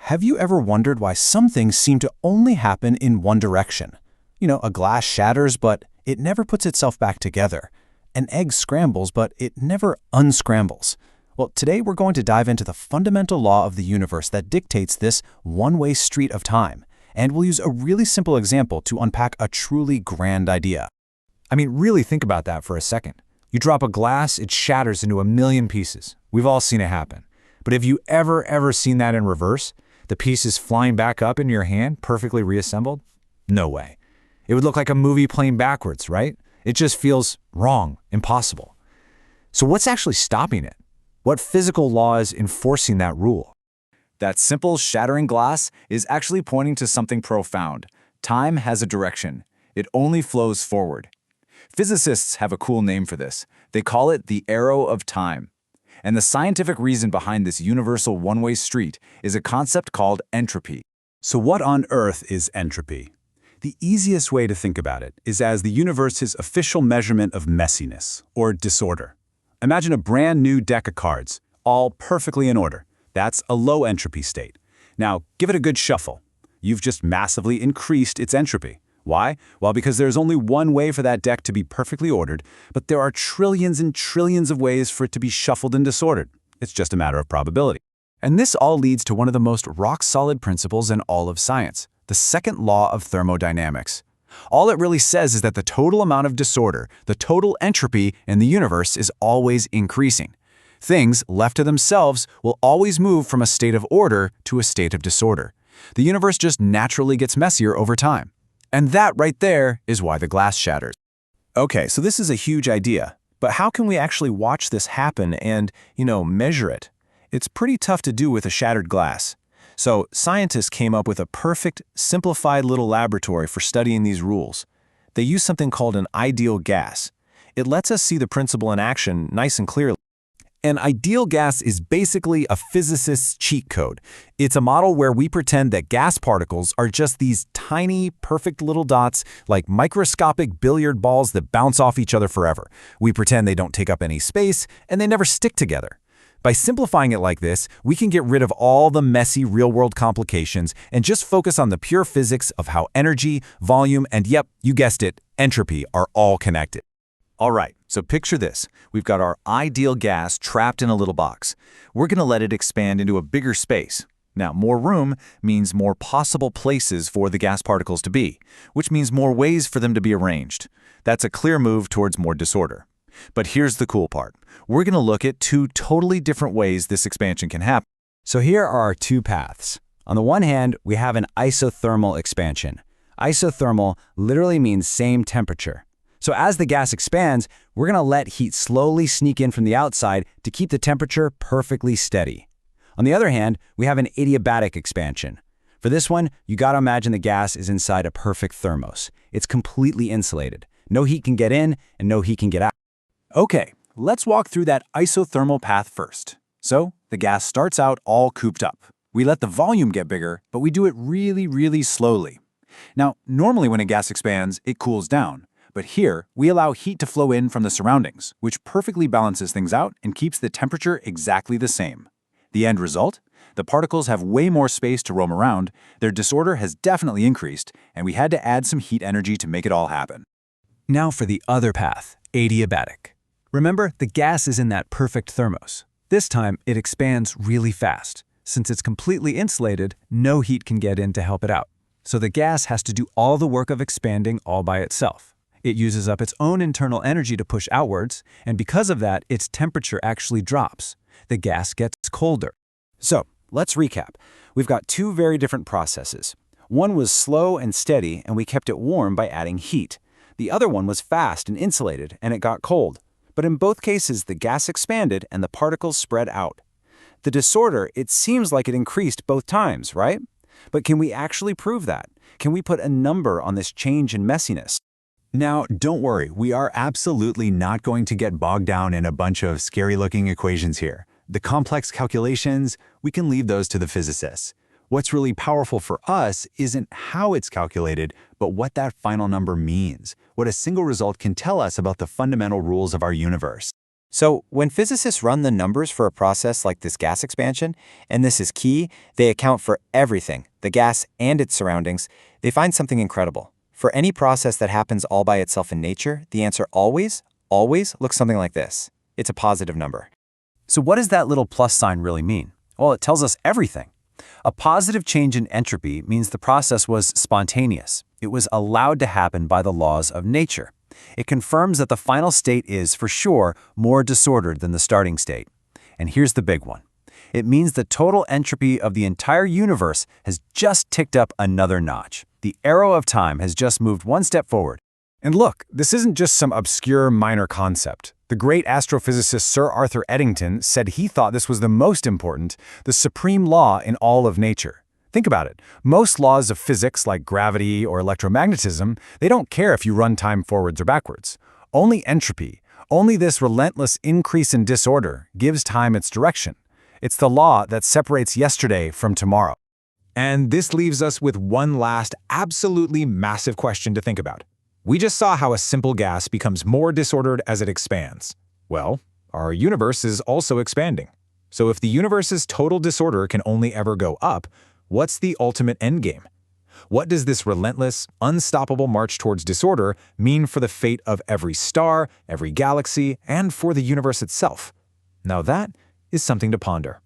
Have you ever wondered why some things seem to only happen in one direction? A glass shatters, but it never puts itself back together. An egg scrambles, but it never unscrambles. Well, today we're going to dive into the fundamental law of the universe that dictates this one-way street of time, and we'll use a really simple example to unpack a truly grand idea. I mean, really think about that for a second. You drop a glass, it shatters into a million pieces. We've all seen it happen. But have you ever seen that in reverse? The pieces flying back up in your hand, perfectly reassembled? No way. It would look like a movie playing backwards, right? It just feels wrong, impossible. So what's actually stopping it? What physical law is enforcing that rule? That simple shattering glass is actually pointing to something profound. Time has a direction. It only flows forward. Physicists have a cool name for this. They call it the arrow of time. And the scientific reason behind this universal one-way street is a concept called entropy. So what on earth is entropy? The easiest way to think about it is as the universe's official measurement of messiness, or disorder. Imagine a brand new deck of cards, all perfectly in order. That's a low entropy state. Now, give it a good shuffle. You've just massively increased its entropy. Why? Well, because there's only one way for that deck to be perfectly ordered, but there are trillions and trillions of ways for it to be shuffled and disordered. It's just a matter of probability. And this all leads to one of the most rock-solid principles in all of science, the second law of thermodynamics. All it really says is that the total amount of disorder, the total entropy in the universe is always increasing. Things, left to themselves, will always move from a state of order to a state of disorder. The universe just naturally gets messier over time. And that right there is why the glass shatters. Okay, so this is a huge idea, but how can we actually watch this happen and, measure it? It's pretty tough to do with a shattered glass. So scientists came up with a perfect, simplified little laboratory for studying these rules. They use something called an ideal gas. It lets us see the principle in action nice and clearly. An ideal gas is basically a physicist's cheat code. It's a model where we pretend that gas particles are just these tiny, perfect little dots like microscopic billiard balls that bounce off each other forever. We pretend they don't take up any space, and they never stick together. By simplifying it like this, we can get rid of all the messy real-world complications and just focus on the pure physics of how energy, volume, and yep, you guessed it, entropy are all connected. All right, so picture this. We've got our ideal gas trapped in a little box. We're going to let it expand into a bigger space. Now, more room means more possible places for the gas particles to be, which means more ways for them to be arranged. That's a clear move towards more disorder. But here's the cool part. We're going to look at two totally different ways this expansion can happen. So here are our two paths. On the one hand, we have an isothermal expansion. Isothermal literally means same temperature. So as the gas expands, we're going to let heat slowly sneak in from the outside to keep the temperature perfectly steady. On the other hand, we have an adiabatic expansion. For this one, you got to imagine the gas is inside a perfect thermos. It's completely insulated. No heat can get in and no heat can get out. Okay, let's walk through that isothermal path first. So the gas starts out all cooped up. We let the volume get bigger, but we do it really slowly. Now, normally when a gas expands, it cools down. But here, we allow heat to flow in from the surroundings, which perfectly balances things out and keeps the temperature exactly the same. The end result? The particles have way more space to roam around, their disorder has definitely increased, and we had to add some heat energy to make it all happen. Now for the other path, adiabatic. Remember, the gas is in that perfect thermos. This time, it expands really fast. Since it's completely insulated, no heat can get in to help it out. So the gas has to do all the work of expanding all by itself. It uses up its own internal energy to push outwards, and because of that, its temperature actually drops. The gas gets colder. So, let's recap. We've got two very different processes. One was slow and steady, and we kept it warm by adding heat. The other one was fast and insulated, and it got cold. But in both cases, the gas expanded and the particles spread out. The disorder, it seems like it increased both times, right? But can we actually prove that? Can we put a number on this change in messiness? Now, don't worry, we are absolutely not going to get bogged down in a bunch of scary-looking equations here. The complex calculations, we can leave those to the physicists. What's really powerful for us isn't how it's calculated, but what that final number means, what a single result can tell us about the fundamental rules of our universe. So when physicists run the numbers for a process like this gas expansion, and this is key, they account for everything, the gas and its surroundings, they find something incredible. For any process that happens all by itself in nature, the answer always looks something like this. It's a positive number. So what does that little plus sign really mean? Well, it tells us everything. A positive change in entropy means the process was spontaneous. It was allowed to happen by the laws of nature. It confirms that the final state is, for sure, more disordered than the starting state. And here's the big one. It means the total entropy of the entire universe has just ticked up another notch. The arrow of time has just moved one step forward. And look, this isn't just some obscure minor concept. The great astrophysicist Sir Arthur Eddington said he thought this was the most important, the supreme law in all of nature. Think about it. Most laws of physics, like gravity or electromagnetism, they don't care if you run time forwards or backwards. Only entropy, only this relentless increase in disorder, gives time its direction. It's the law that separates yesterday from tomorrow. And this leaves us with one last absolutely massive question to think about. We just saw how a simple gas becomes more disordered as it expands. Well, our universe is also expanding. So if the universe's total disorder can only ever go up, what's the ultimate endgame? What does this relentless, unstoppable march towards disorder mean for the fate of every star, every galaxy, and for the universe itself? Now that is something to ponder.